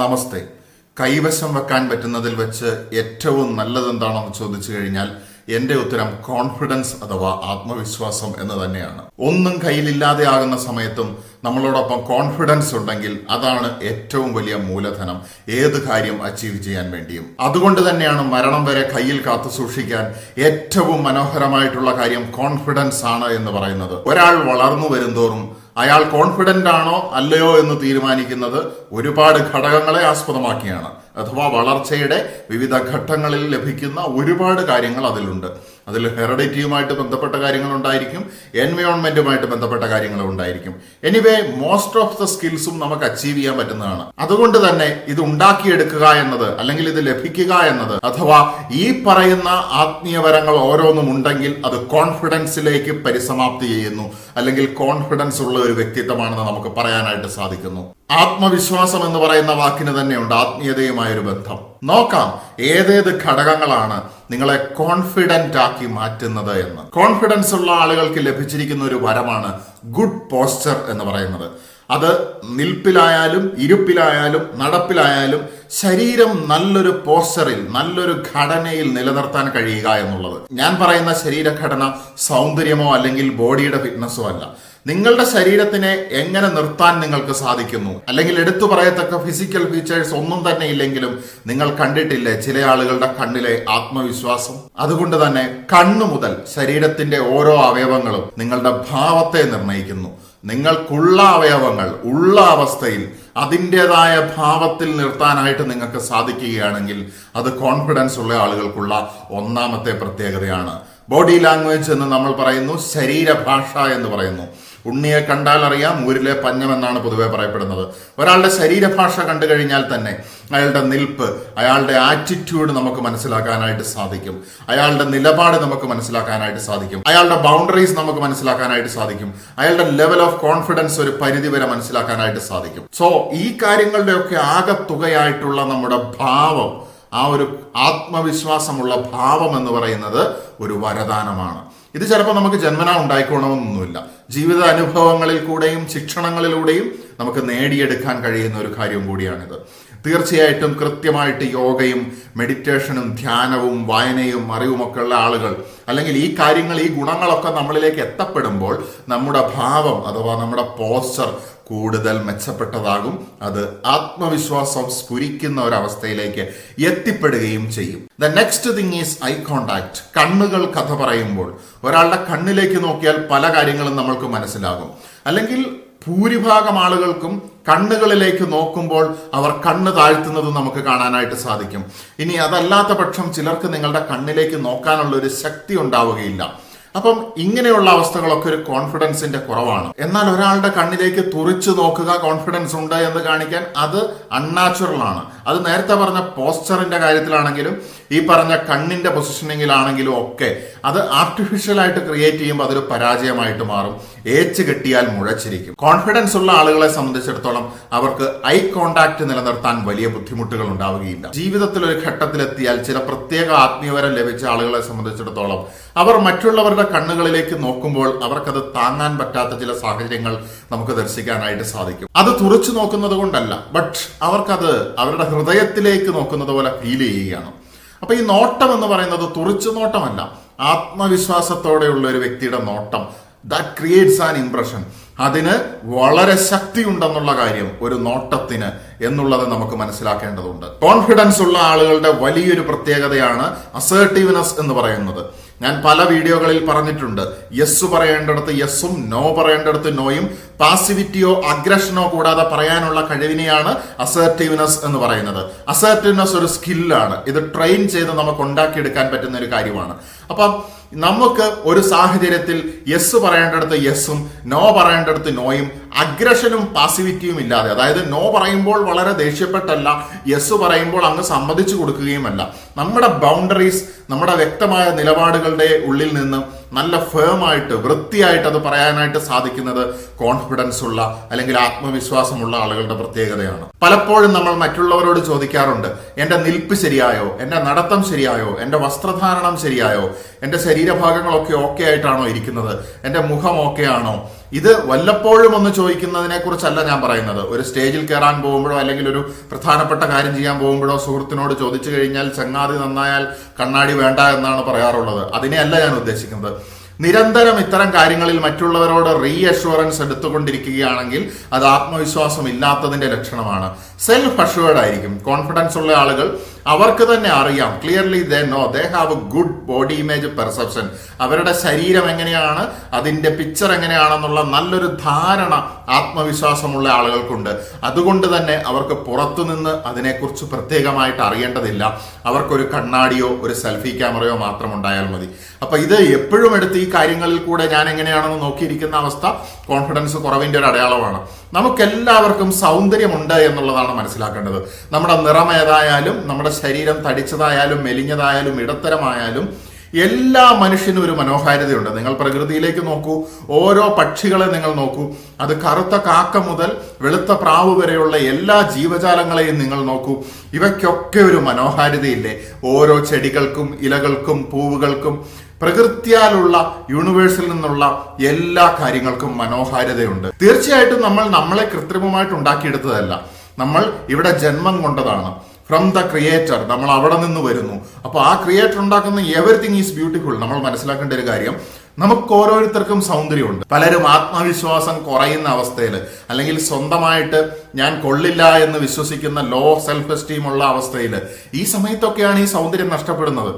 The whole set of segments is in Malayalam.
നമസ്തേ. കൈവശം വെക്കാൻ പറ്റുന്നതിൽ വെച്ച് ഏറ്റവും നല്ലതെന്താണെന്ന് ചോദിച്ചു കഴിഞ്ഞാൽ എന്റെ ഉത്തരം കോൺഫിഡൻസ് അഥവാ ആത്മവിശ്വാസം എന്ന് തന്നെയാണ്. ഒന്നും കയ്യിലില്ലാതെ ആകുന്ന സമയത്തും നമ്മളോടൊപ്പം കോൺഫിഡൻസ് ഉണ്ടെങ്കിൽ അതാണ് ഏറ്റവും വലിയ മൂലധനം ഏത് കാര്യം അച്ചീവ് ചെയ്യാൻ വേണ്ടിയും. അതുകൊണ്ട് തന്നെയാണ് മരണം വരെ കയ്യിൽ കാത്തു സൂക്ഷിക്കാൻ ഏറ്റവും മനോഹരമായിട്ടുള്ള കാര്യം കോൺഫിഡൻസ് ആണ് എന്ന് പറയുന്നത്. ഒരാൾ വളർന്നു വരുന്തോറും അയാൾ കോൺഫിഡന്റ് ആണോ അല്ലയോ എന്ന് തീരുമാനിക്കുന്നത് ഒരുപാട് ഘടകങ്ങളെ ആസ്പദമാക്കിയാണ്. അഥവാ വളർച്ചയുടെ വിവിധ ഘട്ടങ്ങളിൽ ലഭിക്കുന്ന ഒരുപാട് കാര്യങ്ങൾ അതിലുണ്ട്. അതിൽ ഹെറിഡിറ്റിയുമായിട്ട് ബന്ധപ്പെട്ട കാര്യങ്ങൾ ഉണ്ടായിരിക്കും, എൻവയോൺമെന്റുമായിട്ട് ബന്ധപ്പെട്ട കാര്യങ്ങൾ ഉണ്ടായിരിക്കും. എനിവേ മോസ്റ്റ് ഓഫ് ദ സ്കിൽസും നമുക്ക് അച്ചീവ് ചെയ്യാൻ പറ്റുന്നതാണ്. അതുകൊണ്ട് തന്നെ ഇത് ഉണ്ടാക്കിയെടുക്കുക എന്നത് അല്ലെങ്കിൽ ഇത് ലഭിക്കുക എന്നത് അഥവാ ഈ പറയുന്ന ആത്മീയപരങ്ങൾ ഓരോന്നും ഉണ്ടെങ്കിൽ അത് കോൺഫിഡൻസിലേക്ക് പരിസമാപ്തി ചെയ്യുന്നു, അല്ലെങ്കിൽ കോൺഫിഡൻസ് ഉള്ള ഒരു വ്യക്തിത്വമാണെന്ന് നമുക്ക് പറയാനായിട്ട് സാധിക്കുന്നു. ആത്മവിശ്വാസം എന്ന് പറയുന്ന വാക്കിന് തന്നെയുണ്ട് ആത്മീയതയുമായൊരു ബന്ധം. നോക്കാം ഏതേത് ഘടകങ്ങളാണ് നിങ്ങളെ കോൺഫിഡന്റ് ആക്കി മാറ്റുന്നത് എന്ന്. കോൺഫിഡൻസ് ഉള്ള ആളുകൾക്ക് ലഭിച്ചിരിക്കുന്ന ഒരു വരമാണ് ഗുഡ് പോസ്ചർ എന്ന് പറയുന്നത്. അത് നിൽപ്പിലായാലും ഇരുപ്പിലായാലും നടപ്പിലായാലും ശരീരം നല്ലൊരു പോസ്ചറിൽ, നല്ലൊരു ഘടനയിൽ നിലനിർത്താൻ കഴിയുക എന്നുള്ളത്. ഞാൻ പറയുന്ന ശരീരഘടന സൗന്ദര്യമോ അല്ലെങ്കിൽ ബോഡിയുടെ ഫിറ്റ്നസ്സോ അല്ല. നിങ്ങളുടെ ശരീരത്തിനെ എങ്ങനെ നിർത്താൻ നിങ്ങൾക്ക് സാധിക്കുന്നു, അല്ലെങ്കിൽ എടുത്തു പറയത്തക്ക ഫിസിക്കൽ ഫീച്ചേഴ്സ് ഒന്നും തന്നെ ഇല്ലെങ്കിലും നിങ്ങൾ കണ്ടിട്ടില്ലേ ചില ആളുകളുടെ കണ്ണിലെ ആത്മവിശ്വാസം? അതുകൊണ്ട് തന്നെ കണ്ണു മുതൽ ശരീരത്തിന്റെ ഓരോ അവയവങ്ങളും നിങ്ങളുടെ ഭാവത്തെ നിർണ്ണയിക്കുന്നു. നിങ്ങൾക്കുള്ള അവയവങ്ങൾ ഉള്ള അവസ്ഥയിൽ അതിൻ്റെതായ ഭാവത്തിൽ നിർത്താനായിട്ട് നിങ്ങൾക്ക് സാധിക്കുകയാണെങ്കിൽ അത് കോൺഫിഡൻസ് ഉള്ള ആളുകൾക്കുള്ള ഒന്നാമത്തെ പ്രത്യേകതയാണ്. ബോഡി ലാംഗ്വേജ് എന്ന് നമ്മൾ പറയുന്നു, ശരീരഭാഷ എന്ന് പറയുന്നു. ഉണ്ണിയെ കണ്ടാൽ അറിയാം ഊരിലെ പഞ്ഞം എന്നാണ് പൊതുവെ പറയപ്പെടുന്നത്. ഒരാളുടെ ശരീരഭാഷ കണ്ടു കഴിഞ്ഞാൽ തന്നെ അയാളുടെ നിൽപ്പ്, അയാളുടെ ആറ്റിറ്റ്യൂഡ് നമുക്ക് മനസ്സിലാക്കാനായിട്ട് സാധിക്കും. അയാളുടെ നിലപാട് നമുക്ക് മനസ്സിലാക്കാനായിട്ട് സാധിക്കും. അയാളുടെ ബൗണ്ടറീസ് നമുക്ക് മനസ്സിലാക്കാനായിട്ട് സാധിക്കും. അയാളുടെ ലെവൽ ഓഫ് കോൺഫിഡൻസ് ഒരു പരിധി വരെ മനസ്സിലാക്കാനായിട്ട് സാധിക്കും. സോ ഈ കാര്യങ്ങളുടെയൊക്കെ ആകത്തുകയായിട്ടുള്ള നമ്മുടെ ഭാവം, ആ ഒരു ആത്മവിശ്വാസമുള്ള ഭാവം എന്ന് പറയുന്നത് ഒരു വരദാനമാണ്. ഇത് ചിലപ്പോൾ നമുക്ക് ജന്മനാ ഉണ്ടായിക്കോണമെന്നൊന്നുമില്ല. ജീവിത അനുഭവങ്ങളിൽ കൂടെയും ശിക്ഷണങ്ങളിലൂടെയും നമുക്ക് നേടിയെടുക്കാൻ കഴിയുന്ന ഒരു കാര്യം കൂടിയാണിത്. തീർച്ചയായിട്ടും കൃത്യമായിട്ട് യോഗയും മെഡിറ്റേഷനും ധ്യാനവും വായനയും അറിവുമൊക്കെ ഉള്ള ആളുകൾ, അല്ലെങ്കിൽ ഈ കാര്യങ്ങൾ, ഈ ഗുണങ്ങളൊക്കെ നമ്മളിലേക്ക് എത്തപ്പെടുമ്പോൾ നമ്മുടെ ഭാവം അഥവാ നമ്മുടെ പോസ്ചർ കൂടുതൽ മെച്ചപ്പെട്ടതാകും. അത് ആത്മവിശ്വാസം സ്ഫുരിക്കുന്ന ഒരവസ്ഥയിലേക്ക് എത്തിപ്പെടുകയും ചെയ്യും. The next thing is eye contact. കണ്ണുകൾ കഥ പറയുമ്പോൾ ഒരാളുടെ കണ്ണിലേക്ക് നോക്കിയാൽ പല കാര്യങ്ങളും നമ്മൾക്ക് മനസ്സിലാകും. അല്ലെങ്കിൽ ഭൂരിഭാഗം ആളുകൾക്കും കണ്ണുകളിലേക്ക് നോക്കുമ്പോൾ അവർ കണ്ണ് താഴ്ത്തുന്നത് നമുക്ക് കാണാനായിട്ട് സാധിക്കും. ഇനി അതല്ലാത്ത പക്ഷം ചിലർക്ക് നിങ്ങളുടെ കണ്ണിലേക്ക് നോക്കാനുള്ള ഒരു ശക്തി ഉണ്ടാവുകയില്ല. അപ്പം ഇങ്ങനെയുള്ള അവസ്ഥകളൊക്കെ ഒരു കോൺഫിഡൻസിന്റെ കുറവാണ്. എന്നാൽ ഒരാളുടെ കണ്ണിലേക്ക് തുറിച്ചു നോക്കുക കോൺഫിഡൻസ് ഉണ്ട് എന്ന് കാണിക്കാൻ അത് അൺനാച്ചുറൽ ആണ്. അത് നേരത്തെ പറഞ്ഞ പോസ്ചറിന്റെ കാര്യത്തിലാണെങ്കിലും ഈ പറഞ്ഞ കണ്ണിന്റെ പൊസിഷനിങ്ങിലാണെങ്കിലും ഒക്കെ അത് ആർട്ടിഫിഷ്യൽ ആയിട്ട് ക്രിയേറ്റ് ചെയ്യുമ്പോൾ അതൊരു പരാജയമായിട്ട് മാറും. ഏച്ച് കെട്ടിയാൽ മുഴച്ചിരിക്കും. കോൺഫിഡൻസ് ഉള്ള ആളുകളെ സംബന്ധിച്ചിടത്തോളം അവർക്ക് ഐ കോണ്ടാക്ട് നിലനിർത്താൻ വലിയ ബുദ്ധിമുട്ടുകൾ ഉണ്ടാവുകയില്ല. ജീവിതത്തിൽ ഒരു ഘട്ടത്തിലെത്തിയാൽ ചില പ്രത്യേക ആത്മീയവരം ലഭിച്ച ആളുകളെ സംബന്ധിച്ചിടത്തോളം അവർ മറ്റുള്ളവരുടെ കണ്ണുകളിലേക്ക് നോക്കുമ്പോൾ അവർക്കത് താങ്ങാൻ പറ്റാത്ത ചില സാഹചര്യങ്ങൾ നമുക്ക് ദർശിക്കാനായിട്ട് സാധിക്കും. അത് തുറച്ചു നോക്കുന്നത് കൊണ്ടല്ല, ബട്ട് അവർക്കത് അവരുടെ ഹൃദയത്തിലേക്ക് നോക്കുന്നത് പോലെ ഫീൽ ചെയ്യുകയാണ്. അപ്പൊ ഈ നോട്ടം എന്ന് പറയുന്നത് തുറിച്ചു നോട്ടമല്ല, ആത്മവിശ്വാസത്തോടെയുള്ള ഒരു വ്യക്തിയുടെ നോട്ടം. That creates an impression. അതിന് വളരെ ശക്തി ഉണ്ടെന്നുള്ള കാര്യം ഒരു നോട്ടത്തിന് എന്നുള്ളത് നമുക്ക് മനസ്സിലാക്കേണ്ടതുണ്ട്. കോൺഫിഡൻസ് ഉള്ള ആളുകളുടെ വലിയൊരു പ്രത്യേകതയാണ് അസേർട്ടീവ്നെസ് എന്ന് പറയുന്നത്. ഞാൻ പല വീഡിയോകളിൽ പറഞ്ഞിട്ടുണ്ട്, യെസ് പറയേണ്ടടുത്ത് യെസ്സും നോ പറയേണ്ടടുത്ത് നോയും, പാസിവിറ്റിയോ അഗ്രഷനോ കൂടാതെ പറയാനുള്ള കഴിവിനെയാണ് അസേർട്ടീവ്നെസ് എന്ന് പറയുന്നത്. അസേർട്ടീവ്നെസ് ഒരു സ്കില്ലാണ്. ഇത് ട്രെയിൻ ചെയ്ത് നമുക്ക് ഉണ്ടാക്കിയെടുക്കാൻ പറ്റുന്ന ഒരു കാര്യമാണ്. അപ്പം നമുക്ക് ഒരു സാഹചര്യത്തിൽ യെസ് പറയേണ്ടടുത്ത് യെസ്സും നോ പറയേണ്ടടുത്ത് നോയും, അഗ്രഷനും പാസിവിറ്റിയും ഇല്ലാതെ, അതായത് നോ പറയുമ്പോൾ വളരെ ദേഷ്യപ്പെട്ടല്ല, യെസ് പറയുമ്പോൾ അങ്ങ് സമ്മതിച്ചു കൊടുക്കുകയുമല്ല, നമ്മുടെ ബൗണ്ടറീസ്, നമ്മുടെ വ്യക്തമായ നിലപാടുകളുടെ ഉള്ളിൽ നിന്ന് നല്ല ഫേമായിട്ട് വൃത്തിയായിട്ട് അത് പറയാനായിട്ട് സാധിക്കുന്നത് കോൺഫിഡൻസ് ഉള്ള അല്ലെങ്കിൽ ആത്മവിശ്വാസമുള്ള ആളുകളുടെ പ്രത്യേകതയാണ്. പലപ്പോഴും നമ്മൾ മറ്റുള്ളവരോട് ചോദിക്കാറുണ്ട്, എന്റെ നിൽപ്പ് ശരിയായോ, എന്റെ നടത്തം ശരിയായോ, എന്റെ വസ്ത്രധാരണം ശരിയായോ, എന്റെ ശരീരഭാഗങ്ങളൊക്കെ ഓക്കെ ആയിട്ടാണോ ഇരിക്കുന്നത്, എന്റെ മുഖം ഓക്കെ ആണോ, ഇത് വല്ലപ്പോഴും ഒന്ന് ചോദിക്കുന്നതിനെ കുറിച്ചല്ല ഞാൻ പറയുന്നത്. ഒരു സ്റ്റേജിൽ കയറാൻ പോകുമ്പോഴോ അല്ലെങ്കിൽ ഒരു പ്രധാനപ്പെട്ട കാര്യം ചെയ്യാൻ പോകുമ്പോഴോ സുഹൃത്തിനോട് ചോദിച്ചു കഴിഞ്ഞാൽ ചങ്ങാതി നന്നായാൽ കണ്ണാടി വേണ്ട എന്നാണ് പറയാറുള്ളത്. അതിനെയല്ല ഞാൻ ഉദ്ദേശിക്കുന്നത്. നിരന്തരം ഇത്തരം കാര്യങ്ങളിൽ മറ്റുള്ളവരോട് റീഅഷ്വറൻസ് എടുത്തുകൊണ്ടിരിക്കുകയാണെങ്കിൽ അത് ആത്മവിശ്വാസം ഇല്ലാത്തതിന്റെ ലക്ഷണമാണ്. സെൽഫ് അഷ്വേർഡ് ആയിരിക്കും. കോൺഫിഡൻസ് ഉള്ള ആളുകൾ അവർക്ക് തന്നെ അറിയാം, clearly they know, they have A good body image perception. അവരുടെ ശരീരം എങ്ങനെയാണ്, അതിന്റെ പിക്ചർ എങ്ങനെയാണെന്നുള്ള നല്ലൊരു ധാരണ ആത്മവിശ്വാസമുള്ള ആളുകൾക്കുണ്ട്. അതുകൊണ്ട് തന്നെ അവർക്ക് പുറത്തുനിന്ന് അതിനെക്കുറിച്ച് പ്രത്യേകമായിട്ട് അറിയേണ്ടതില്ല. അവർക്കൊരു കണ്ണാടിയോ ഒരു സെൽഫി ക്യാമറയോ മാത്രം ഉണ്ടായാൽ മതി. അപ്പൊ ഇത് എപ്പോഴും എടുത്ത് ഈ കാര്യങ്ങളിൽ കൂടെ ഞാൻ എങ്ങനെയാണെന്ന് നോക്കിയിരിക്കുന്ന അവസ്ഥ കോൺഫിഡൻസ് കുറവിന്റെ ഒരു അടയാളമാണ്. നമുക്കെല്ലാവർക്കും സൗന്ദര്യമുണ്ട് എന്നുള്ളതാണ് മനസ്സിലാക്കേണ്ടത്. നമ്മുടെ നിറം ഏതായാലും, നമ്മുടെ ശരീരം തടിച്ചതായാലും മെലിഞ്ഞതായാലും ഇടത്തരമായാലും എല്ലാ മനുഷ്യനും ഒരു മനോഹാരിതയുണ്ട്. നിങ്ങൾ പ്രകൃതിയിലേക്ക് നോക്കൂ, ഓരോ പക്ഷികളെ നിങ്ങൾ നോക്കൂ, അത് കറുത്ത കാക്ക മുതൽ വെളുത്ത പ്രാവ് വരെയുള്ള എല്ലാ ജീവജാലങ്ങളെയും നിങ്ങൾ നോക്കൂ. ഇവയ്ക്കൊക്കെ ഒരു മനോഹാരിതയില്ലേ? ഓരോ ചെടികൾക്കും ഇലകൾക്കും പൂവുകൾക്കും പ്രകൃത്യാലുള്ള യൂണിവേഴ്സിൽ നിന്നുള്ള എല്ലാ കാര്യങ്ങൾക്കും മനോഹാരിതയുണ്ട്. തീർച്ചയായിട്ടും നമ്മൾ നമ്മളെ കൃത്രിമമായിട്ട് ഉണ്ടാക്കിയെടുത്തതല്ല, നമ്മൾ ഇവിടെ ജന്മം കൊണ്ടതാണ്. ഫ്രം ദ ക്രിയേറ്റർ, നമ്മൾ അവിടെ നിന്ന് വരുന്നു. അപ്പോൾ ആ ക്രിയേറ്റർ ഉണ്ടാക്കുന്ന എവറിത്തിങ് ഈസ് ബ്യൂട്ടിഫുൾ. നമ്മൾ മനസ്സിലാക്കേണ്ട ഒരു കാര്യം, നമുക്ക് ഓരോരുത്തർക്കും സൗന്ദര്യമുണ്ട്. പലരും ആത്മവിശ്വാസം കുറയുന്ന അവസ്ഥയിൽ അല്ലെങ്കിൽ സ്വന്തമായിട്ട് ഞാൻ കൊള്ളില്ല എന്ന് വിശ്വസിക്കുന്ന ലോ സെൽഫ് എസ്റ്റീം ഉള്ള അവസ്ഥയിൽ ഈ സമയത്തൊക്കെയാണ് ഈ സൗന്ദര്യം നഷ്ടപ്പെടുന്നത്.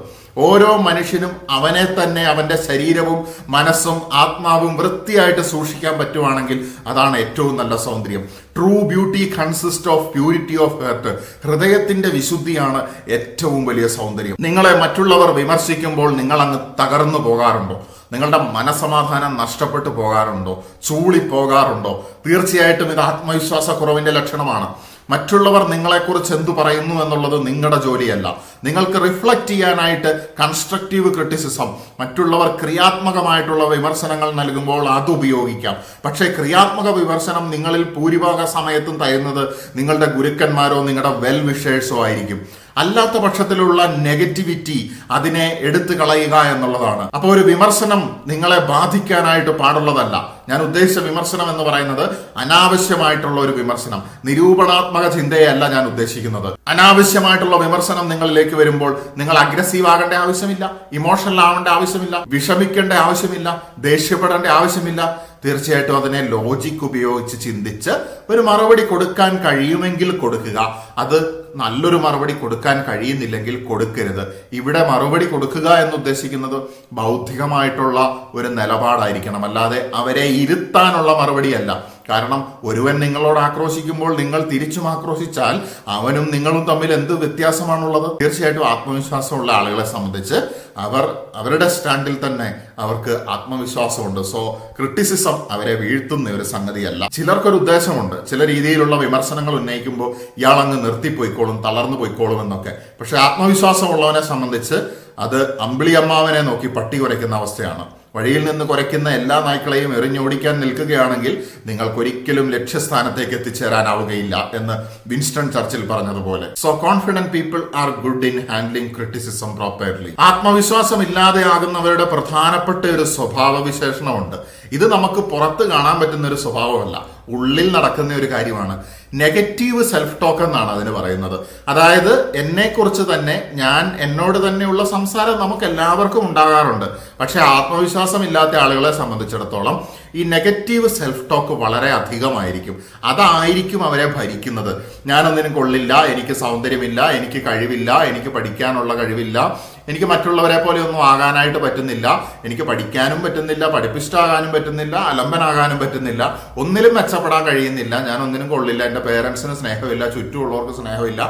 ഓരോ മനുഷ്യനും അവനെ തന്നെ, അവന്റെ ശരീരവും മനസ്സും ആത്മാവും വൃത്തിയായിട്ട് സൂക്ഷിക്കാൻ പറ്റുവാണെങ്കിൽ അതാണ് ഏറ്റവും നല്ല സൗന്ദര്യം. True beauty consist of purity of heart. ഹൃദയത്തിന്റെ വിശുദ്ധിയാണ് ഏറ്റവും വലിയ സൗന്ദര്യം. നിങ്ങളെ മറ്റുള്ളവർ വിമർശിക്കുമ്പോൾ നിങ്ങൾ അങ്ങ് തകർന്നു പോകാറുണ്ടോ? നിങ്ങളുടെ മനസമാധാനം നഷ്ടപ്പെട്ടു പോകാറുണ്ടോ? ചൂളിപ്പോകാറുണ്ടോ? തീർച്ചയായിട്ടും ഇത് ആത്മവിശ്വാസക്കുറവിന്റെ ലക്ഷണമാണ്. മറ്റുള്ളവർ നിങ്ങളെക്കുറിച്ച് എന്തു പറയുന്നു എന്നുള്ളത് നിങ്ങളുടെ ജോലിയല്ല. നിങ്ങൾക്ക് റിഫ്ലക്റ്റ് ചെയ്യാനായിട്ട് കൺസ്ട്രക്റ്റീവ് ക്രിറ്റിസിസം, മറ്റുള്ളവർ ക്രിയാത്മകമായിട്ടുള്ള വിമർശനങ്ങൾ നൽകുമ്പോൾ അത് ഉപയോഗിക്കാം. പക്ഷേ ക്രിയാത്മക വിമർശനം നിങ്ങളിൽ ഭൂരിഭാഗ സമയത്തും തരുന്നത് നിങ്ങളുടെ ഗുരുക്കന്മാരോ നിങ്ങളുടെ വെൽ വിഷേഴ്സോ ആയിരിക്കും. അല്ലാത്ത പക്ഷത്തിലുള്ള നെഗറ്റിവിറ്റി അതിനെ എടുത്തു കളയുക എന്നുള്ളതാണ്. അപ്പോൾ ഒരു വിമർശനം നിങ്ങളെ ബാധിക്കാനായിട്ട് പാടുള്ളതല്ല. ഞാൻ ഉദ്ദേശിച്ച വിമർശനം എന്ന് പറയുന്നത് അനാവശ്യമായിട്ടുള്ള ഒരു വിമർശനം, നിരൂപണാത്മക ചിന്തയല്ല ഞാൻ ഉദ്ദേശിക്കുന്നത്. അനാവശ്യമായിട്ടുള്ള വിമർശനം നിങ്ങളിലേക്ക് വരുമ്പോൾ നിങ്ങൾ അഗ്രസീവ് ആകേണ്ട ആവശ്യമില്ല, ഇമോഷണൽ ആവേണ്ട ആവശ്യമില്ല, വിഷമിക്കേണ്ട ആവശ്യമില്ല, ദേഷ്യപ്പെടേണ്ട ആവശ്യമില്ല. തീർച്ചയായിട്ടും അതിനെ ലോജിക് ഉപയോഗിച്ച് ചിന്തിച്ച് ഒരു മറുപടി കൊടുക്കാൻ കഴിയുമെങ്കിൽ കൊടുക്കുക. അത് നല്ലൊരു മറുപടി കൊടുക്കാൻ കഴിയുന്നില്ലെങ്കിൽ കൊടുക്കരുത്. ഇവിടെ മറുപടി കൊടുക്കുക എന്ന് ഉദ്ദേശിക്കുന്നത് ബൗദ്ധികമായിട്ടുള്ള ഒരു നിലപാടായിരിക്കണം, അല്ലാതെ അവരെ ഇരുത്താനുള്ള മറുപടിയല്ല. കാരണം ഒരുവൻ നിങ്ങളോട് ആക്രോശിക്കുമ്പോൾ നിങ്ങൾ തിരിച്ചും ആക്രോശിച്ചാൽ അവനും നിങ്ങളും തമ്മിൽ എന്ത് വ്യത്യാസമാണുള്ളത്? തീർച്ചയായിട്ടും ആത്മവിശ്വാസമുള്ള ആളുകളെ സംബന്ധിച്ച് അവരുടെ സ്റ്റാൻഡിൽ തന്നെ അവർക്ക് ആത്മവിശ്വാസമുണ്ട്. സോ ക്രിറ്റിസിസം അവരെ വീഴ്ത്തുന്ന ഒരു സംഗതിയല്ല. ചിലർക്കൊരു ഉദ്ദേശമുണ്ട്, ചില രീതിയിലുള്ള വിമർശനങ്ങൾ ഉന്നയിക്കുമ്പോൾ ഇയാളങ്ങ് നിർത്തിപ്പോയിക്കോളും, തളർന്നു പോയിക്കോളും എന്നൊക്കെ. പക്ഷെ ആത്മവിശ്വാസമുള്ളവനെ സംബന്ധിച്ച് അത് അമ്പിളിയമ്മാവനെ നോക്കി പട്ടി കുരയ്ക്കുന്ന അവസ്ഥയാണ്. വഴിയിൽ നിന്ന് കുരയ്ക്കുന്ന എല്ലാ നായ്ക്കളെയും എറിഞ്ഞോടിക്കാൻ നിൽക്കുകയാണെങ്കിൽ നിങ്ങൾക്കൊരിക്കലും ലക്ഷ്യസ്ഥാനത്തേക്ക് എത്തിച്ചേരാനാവുകയില്ല എന്ന് വിൻസ്റ്റൺ ചർച്ചിൽ പറഞ്ഞതുപോലെ. So confident people are good in handling criticism properly. ആത്മവിശ്വാസം ഇല്ലാതെയാകുന്നവരുടെ പ്രധാനപ്പെട്ട ഒരു സ്വഭാവ വിശേഷണമുണ്ട്. ഇത് നമുക്ക് പുറത്ത് കാണാൻ പറ്റുന്ന ഒരു സ്വഭാവമല്ല, ഉള്ളിൽ നടക്കുന്ന ഒരു കാര്യമാണ്. നെഗറ്റീവ് സെൽഫ് ടോക്ക് എന്നാണ് അതിന് പറയുന്നത്. അതായത് എന്നെക്കുറിച്ച് തന്നെ, എന്നോട് തന്നെയുള്ള സംസാരം നമുക്ക് എല്ലാവർക്കും ഉണ്ടാകാറുണ്ട്. പക്ഷെ ആത്മവിശ്വാസം ഇല്ലാത്ത ആളുകളെ സംബന്ധിച്ചിടത്തോളം ഈ നെഗറ്റീവ് സെൽഫ് ടോക്ക് വളരെ അധികമായിരിക്കും. അതായിരിക്കും അവരെ ഭരിക്കുന്നത്. ഞാനൊന്നിനും കൊള്ളില്ല, എനിക്ക് സൗന്ദര്യമില്ല, എനിക്ക് കഴിവില്ല, എനിക്ക് പഠിക്കാനുള്ള കഴിവില്ല, എനിക്ക് മറ്റുള്ളവരെ പോലെ ഒന്നും ആകാനായിട്ട് പറ്റുന്നില്ല, എനിക്ക് പഠിക്കാനും പറ്റുന്നില്ല, പഠിപ്പിസ്റ്റാകാനും പറ്റുന്നില്ല, അലമ്പനാകാനും പറ്റുന്നില്ല, ഒന്നിലും മെച്ചപ്പെടാൻ കഴിയുന്നില്ല, ഞാൻ ഒന്നിനും കൊള്ളില്ല, എൻ്റെ പേരൻസിന് സ്നേഹമില്ല, ചുറ്റുമുള്ളവർക്ക് സ്നേഹമില്ല,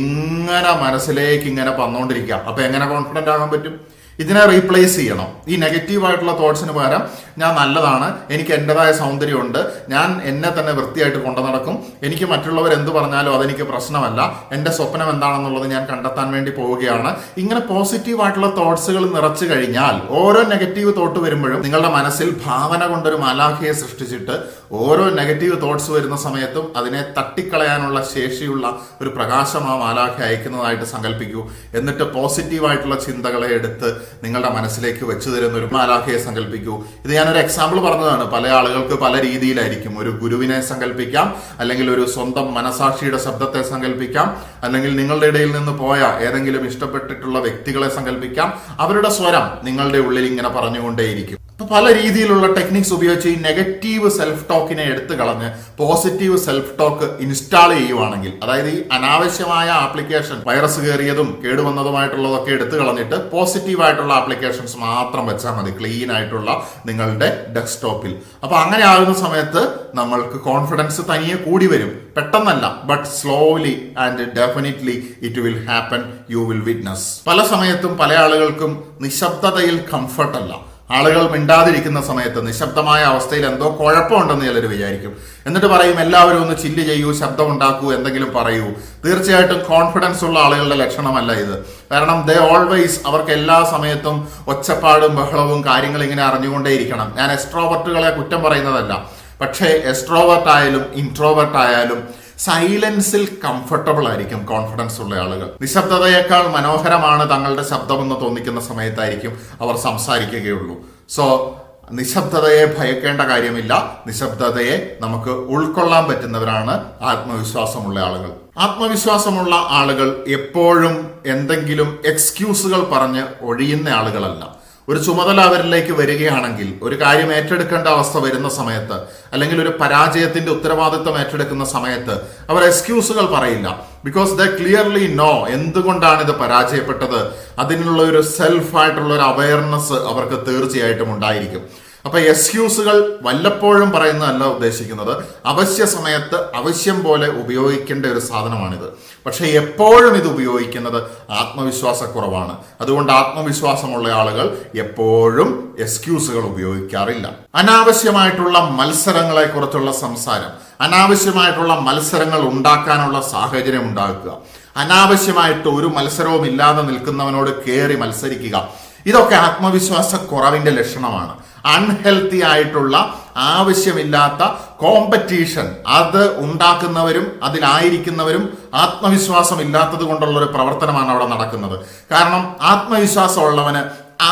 ഇങ്ങനെ മനസ്സിലേക്ക് ഇങ്ങനെ വന്നുകൊണ്ടിരിക്കുക. അപ്പൊ എങ്ങനെ കോൺഫിഡന്റ് ആകാൻ പറ്റും? ഇതിനെ റീപ്ലേസ് ചെയ്യണം. ഈ നെഗറ്റീവായിട്ടുള്ള തോട്ട്സിന് പകരം ഞാൻ നല്ലതാണ്, എനിക്ക് എൻ്റെതായ സൗന്ദര്യമുണ്ട്, ഞാൻ എന്നെ തന്നെ വൃത്തിയായിട്ട് കൊണ്ടു നടക്കും, എനിക്ക് മറ്റുള്ളവർ എന്ത് പറഞ്ഞാലും അതെനിക്ക് പ്രശ്നമല്ല, എൻ്റെ സ്വപ്നം എന്താണെന്നുള്ളത് ഞാൻ കണ്ടെത്താൻ വേണ്ടി പോവുകയാണ്. ഇങ്ങനെ പോസിറ്റീവായിട്ടുള്ള തോട്ട്സുകൾ നിറച്ചു കഴിഞ്ഞാൽ ഓരോ നെഗറ്റീവ് തോട്ട് വരുമ്പോഴും നിങ്ങളുടെ മനസ്സിൽ ഭാവന കൊണ്ടൊരു മാലാഖയെ സൃഷ്ടിച്ചിട്ട് ഓരോ നെഗറ്റീവ് തോട്ട്സ് വരുന്ന സമയത്തും അതിനെ തട്ടിക്കളയാനുള്ള ശേഷിയുള്ള ഒരു പ്രകാശം ആ മാലാഖ അയക്കുന്നതായിട്ട് സങ്കല്പിക്കൂ. എന്നിട്ട് പോസിറ്റീവായിട്ടുള്ള ചിന്തകളെ എടുത്ത് നിങ്ങളുടെ മനസ്സിലേക്ക് വെച്ചു തരുന്ന ഒരു മാലാഖയെ സങ്കല്പിക്കൂ. ഇത് ഞാനൊരു എക്സാമ്പിൾ പറഞ്ഞതാണ്. പല ആളുകൾക്ക് പല രീതിയിലായിരിക്കും. ഒരു ഗുരുവിനെ സങ്കല്പിക്കാം, അല്ലെങ്കിൽ ഒരു സ്വന്തം മനസാക്ഷിയുടെ ശബ്ദത്തെ സങ്കല്പിക്കാം, അല്ലെങ്കിൽ നിങ്ങളുടെ ഇടയിൽ നിന്ന് പോയ ഏതെങ്കിലും ഇഷ്ടപ്പെട്ടിട്ടുള്ള വ്യക്തികളെ സങ്കല്പിക്കാം. അവരുടെ സ്വരം നിങ്ങളുടെ ഉള്ളിൽ ഇങ്ങനെ പറഞ്ഞുകൊണ്ടേയിരിക്കും. പല രീതിയിലുള്ള ടെക്നിക്സ് ഉപയോഗിച്ച് ഈ നെഗറ്റീവ് സെൽഫ് ടോക്കിനെ എടുത്തു കളഞ്ഞ് പോസിറ്റീവ് സെൽഫ് ടോക്ക് ഇൻസ്റ്റാൾ ചെയ്യുവാണെങ്കിൽ, അതായത് ഈ അനാവശ്യമായ ആപ്ലിക്കേഷൻ, വൈറസ് കയറിയതും കേടുവന്നതുമായിട്ടുള്ളതൊക്കെ എടുത്തു കളഞ്ഞിട്ട് പോസിറ്റീവ് ആയിട്ടുള്ള ആപ്ലിക്കേഷൻസ് മാത്രം വെച്ചാൽ മതി ക്ലീൻ ആയിട്ടുള്ള നിങ്ങളുടെ ഡെസ്ക്ടോപ്പിൽ. അപ്പൊ അങ്ങനെ ആകുന്ന സമയത്ത് നമ്മൾക്ക് കോൺഫിഡൻസ് തനിയെ കൂടി വരും. പെട്ടെന്നല്ല, but slowly and definitely it will happen. You will witness. പല സമയത്തും പല ആളുകൾക്കും നിശബ്ദതയിൽ കംഫർട്ട് അല്ല. ആളുകൾ മിണ്ടാതിരിക്കുന്ന സമയത്ത് നിശബ്ദമായ അവസ്ഥയിൽ എന്തോ കുഴപ്പമുണ്ടെന്ന് ചിലർ വിചാരിക്കും. എന്നിട്ട് പറയും എല്ലാവരും ഒന്ന് ചില്ല് ചെയ്യൂ, ശബ്ദം ഉണ്ടാക്കൂ, എന്തെങ്കിലും പറയൂ. തീർച്ചയായിട്ടും കോൺഫിഡൻസ് ഉള്ള ആളുകളുടെ ലക്ഷണമല്ല ഇത്. കാരണം ദേ ഓൾവേസ്, അവർക്ക് എല്ലാ സമയത്തും ഒച്ചപ്പാടും ബഹളവും കാര്യങ്ങൾ ഇങ്ങനെ അറിഞ്ഞുകൊണ്ടേയിരിക്കണം. ഞാൻ എക്സ്ട്രോവർട്ടുകളെ കുറ്റം പറയുന്നതല്ല, പക്ഷേ എക്സ്ട്രോവർട്ട് ആയാലും ഇൻട്രോവർട്ട് ആയാലും സൈലൻസിൽ കംഫർട്ടബിൾ ആയിരിക്കും കോൺഫിഡൻസ് ഉള്ള ആളുകൾ. നിശബ്ദതയേക്കാൾ മനോഹരമാണ് തങ്ങളുടെ ശബ്ദമെന്ന് തോന്നിക്കുന്ന സമയത്തായിരിക്കും അവർ സംസാരിക്കുകയുള്ളൂ. സോ നിശബ്ദതയെ ഭയക്കേണ്ട കാര്യമില്ല. നിശബ്ദതയെ നമുക്ക് ഉൾക്കൊള്ളാൻ പറ്റുന്നവരാണ് ആത്മവിശ്വാസമുള്ള ആളുകൾ. ആത്മവിശ്വാസമുള്ള ആളുകൾ എപ്പോഴും എന്തെങ്കിലും എക്സ്ക്യൂസുകൾ പറഞ്ഞ് ഒഴിയുന്ന ആളുകളല്ല. ഒരു ചുമതല അവരിലേക്ക് വരികയാണെങ്കിൽ, ഒരു കാര്യം ഏറ്റെടുക്കേണ്ട അവസ്ഥ വരുന്ന സമയത്ത്, അല്ലെങ്കിൽ ഒരു പരാജയത്തിന്റെ ഉത്തരവാദിത്വം ഏറ്റെടുക്കുന്ന സമയത്ത് അവർ എക്സ്ക്യൂസുകൾ പറയില്ല. ബിക്കോസ് ദേ ക്ലിയർലി നോ എന്തുകൊണ്ടാണ് ഇത് പരാജയപ്പെട്ടത്. അതിനുള്ള ഒരു സെൽഫായിട്ടുള്ള ഒരു അവയർനെസ് അവർക്ക് തീർച്ചയായിട്ടും ഉണ്ടായിരിക്കും. അപ്പൊ എക്സ്ക്യൂസുകൾ വല്ലപ്പോഴും പറയുന്നതല്ല ഉദ്ദേശിക്കുന്നത്. അവശ്യ സമയത്ത് ആവശ്യം പോലെ ഉപയോഗിക്കേണ്ട ഒരു സാധനമാണിത്. പക്ഷെ എപ്പോഴും ഇത് ഉപയോഗിക്കുന്നത് ആത്മവിശ്വാസക്കുറവാണ്. അതുകൊണ്ട് ആത്മവിശ്വാസമുള്ള ആളുകൾ എപ്പോഴും എക്സ്ക്യൂസുകൾ ഉപയോഗിക്കാറില്ല. അനാവശ്യമായിട്ടുള്ള മത്സരങ്ങളെ കുറിച്ചുള്ള സംസാരം, അനാവശ്യമായിട്ടുള്ള മത്സരങ്ങൾ ഉണ്ടാക്കാനുള്ള സാഹചര്യം ഉണ്ടാക്കുക, അനാവശ്യമായിട്ട് ഒരു മത്സരവും ഇല്ലാതെ നിൽക്കുന്നവനോട് കയറി മത്സരിക്കുക, ഇതൊക്കെ ആത്മവിശ്വാസക്കുറവിന്റെ ലക്ഷണമാണ്. അൺഹെൽത്തി ആയിട്ടുള്ള ആവശ്യമില്ലാത്ത കോമ്പറ്റീഷൻ അത് ഉണ്ടാക്കുന്നവരും അതിലായിരിക്കുന്നവരും ആത്മവിശ്വാസം ഇല്ലാത്തത് കൊണ്ടുള്ള ഒരു പ്രവർത്തനമാണ് അവിടെ നടക്കുന്നത്. കാരണം ആത്മവിശ്വാസം ഉള്ളവന്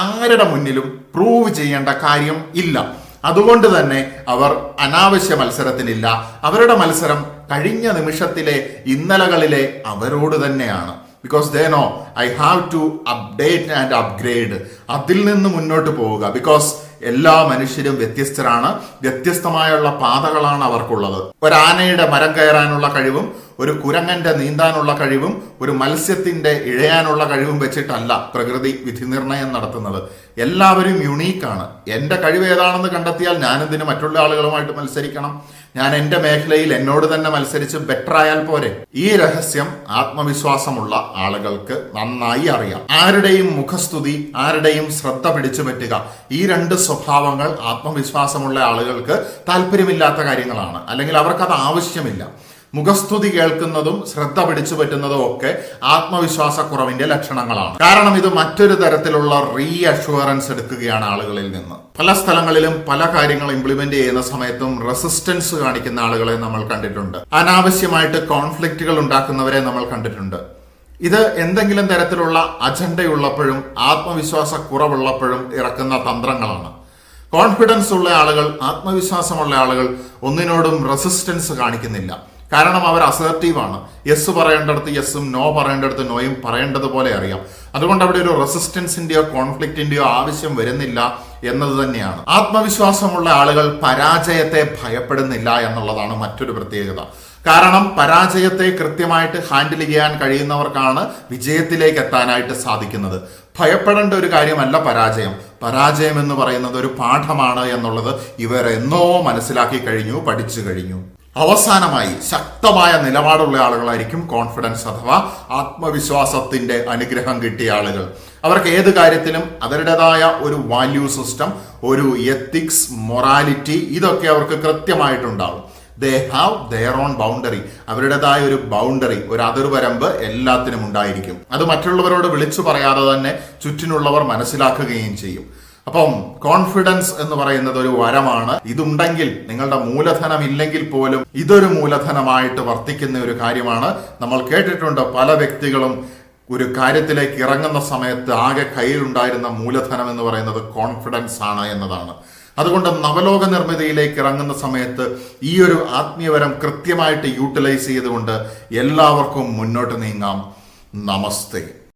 ആരുടെ മുന്നിലും പ്രൂവ് ചെയ്യേണ്ട കാര്യം ഇല്ല. അതുകൊണ്ട് തന്നെ അവർ അനാവശ്യ മത്സരത്തിനില്ല. അവരുടെ മത്സരം കഴിഞ്ഞ നിമിഷത്തിലെ ഇന്നലകളിലെ അവരോട് തന്നെയാണ്. Because they know I have to update and upgrade. അതിൽ നിന്ന് മുന്നോട്ട് പോവുക. ബിക്കോസ് എല്ലാ മനുഷ്യരും വ്യത്യസ്തരാണ്. വ്യത്യസ്തമായുള്ള പാതകളാണ് അവർക്കുള്ളത്. ഒരാനയുടെ മരം കയറാനുള്ള കഴിവും ഒരു കുരങ്ങന്റെ നീന്താനുള്ള കഴിവും ഒരു മത്സ്യത്തിന്റെ ഇഴയാനുള്ള കഴിവും വെച്ചിട്ടല്ല പ്രകൃതി വിധി നിർണയം നടത്തുന്നത്. എല്ലാവരും യുണീക്കാണ്. എന്റെ കഴിവ് ഏതാണെന്ന് കണ്ടെത്തിയാൽ ഞാനെന്തിന് മറ്റുള്ള ആളുകളുമായിട്ട് മത്സരിക്കണം? ഞാൻ എന്റെ മേഖലയിൽ എന്നോട് തന്നെ മത്സരിച്ച് ബെറ്റർ ആയാൽ പോരെ. ഈ രഹസ്യം ആത്മവിശ്വാസമുള്ള ആളുകൾക്ക് നന്നായി അറിയാം. ആരുടെയും മുഖസ്തുതി, ആരുടെയും ശ്രദ്ധ പിടിച്ചു പറ്റുക, ഈ രണ്ട് സ്വഭാവങ്ങൾ ആത്മവിശ്വാസമുള്ള ആളുകൾക്ക് താല്പര്യമില്ലാത്ത കാര്യങ്ങളാണ്. അല്ലെങ്കിൽ അവർക്കത് ആവശ്യമില്ല. മുഖസ്തുതി കേൾക്കുന്നതും ശ്രദ്ധ പിടിച്ചു പറ്റുന്നതും ഒക്കെ ആത്മവിശ്വാസക്കുറവിന്റെ ലക്ഷണങ്ങളാണ്. കാരണം ഇത് മറ്റൊരു തരത്തിലുള്ള റീഅഷ്വറൻസ് എടുക്കുകയാണ് ആളുകളിൽ നിന്ന്. പല സ്ഥലങ്ങളിലും പല കാര്യങ്ങൾ ഇംപ്ലിമെന്റ് ചെയ്യുന്ന സമയത്തും റെസിസ്റ്റൻസ് കാണിക്കുന്ന ആളുകളെ നമ്മൾ കണ്ടിട്ടുണ്ട്. അനാവശ്യമായിട്ട് കോൺഫ്ലിക്റ്റുകൾ ഉണ്ടാക്കുന്നവരെ നമ്മൾ കണ്ടിട്ടുണ്ട്. ഇത് എന്തെങ്കിലും തരത്തിലുള്ള അജണ്ടയുള്ളപ്പോഴും ആത്മവിശ്വാസക്കുറവുള്ളപ്പോഴും ഇറക്കുന്ന തന്ത്രങ്ങളാണ്. കോൺഫിഡൻസ് ഉള്ള ആളുകൾ, ആത്മവിശ്വാസമുള്ള ആളുകൾ ഒന്നിനോടും റെസിസ്റ്റൻസ് കാണിക്കുന്നില്ല. കാരണം അവർ അസർട്ടീവാണ്. യെസ് പറയേണ്ടടുത്ത് യെസ്സും നോ പറയേണ്ടടുത്ത് നോയും പറയേണ്ടതുപോലെ അറിയാം. അതുകൊണ്ട് അവിടെ ഒരു റെസിസ്റ്റൻസിന്റെയോ കോൺഫ്ലിക്റ്റിന്റെയോ ആവശ്യം വരുന്നില്ല എന്നത് തന്നെയാണ്. ആത്മവിശ്വാസമുള്ള ആളുകൾ പരാജയത്തെ ഭയപ്പെടുന്നില്ല എന്നുള്ളതാണ് മറ്റൊരു പ്രത്യേകത. കാരണം പരാജയത്തെ കൃത്യമായിട്ട് ഹാൻഡിൽ ചെയ്യാൻ കഴിയുന്നവർക്കാണ് വിജയത്തിലേക്ക് എത്താനായിട്ട് സാധിക്കുന്നത്. ഭയപ്പെടേണ്ട ഒരു കാര്യമല്ല പരാജയം. പരാജയം എന്ന് പറയുന്നത് ഒരു പാഠമാണ് എന്നുള്ളത് ഇവർ എന്നോ മനസ്സിലാക്കി കഴിഞ്ഞു, പഠിച്ചു കഴിഞ്ഞു. അവസാനമായി ശക്തമായ നിലപാടുള്ള ആളുകളായിരിക്കും കോൺഫിഡൻസ് അഥവാ ആത്മവിശ്വാസത്തിന്റെ അനുഗ്രഹം കിട്ടിയ ആളുകൾ. അവർക്ക് ഏത് കാര്യത്തിലും അവരുടേതായ ഒരു വാല്യൂ സിസ്റ്റം, ഒരു എത്തിക്സ്, മൊറാലിറ്റി ഇതൊക്കെ അവർക്ക് കൃത്യമായിട്ടുണ്ടാവും. They have their own boundary. അവരുടേതായ ഒരു ബൗണ്ടറി, ഒരു അതിർവരമ്പ് എല്ലാത്തിനും ഉണ്ടായിരിക്കും. അത് മറ്റുള്ളവരോട് വിളിച്ചു പറയാതെ തന്നെ ചുറ്റിനുള്ളവർ മനസ്സിലാക്കുകയും ചെയ്യും. അപ്പം കോൺഫിഡൻസ് എന്ന് പറയുന്നത് ഒരു വരമാണ്. ഇതുണ്ടെങ്കിൽ, നിങ്ങളുടെ മൂലധനം ഇല്ലെങ്കിൽ പോലും ഇതൊരു മൂലധനമായിട്ട് വർത്തിക്കുന്ന ഒരു കാര്യമാണ്. നമ്മൾ കേട്ടിട്ടുണ്ട് പല വ്യക്തികളും ഒരു കാര്യത്തിലേക്ക് ഇറങ്ങുന്ന സമയത്ത് ആകെ കയ്യിലുണ്ടായിരുന്ന മൂലധനം എന്ന് പറയുന്നത് കോൺഫിഡൻസ് ആണ് എന്നതാണ്. അതുകൊണ്ട് നവലോക നിർമ്മിതിയിലേക്ക് ഇറങ്ങുന്ന സമയത്ത് ഈ ഒരു ആത്മീയവരം കൃത്യമായിട്ട് യൂട്ടിലൈസ് ചെയ്തുകൊണ്ട് എല്ലാവർക്കും മുന്നോട്ട് നീങ്ങാം. നമസ്തേ.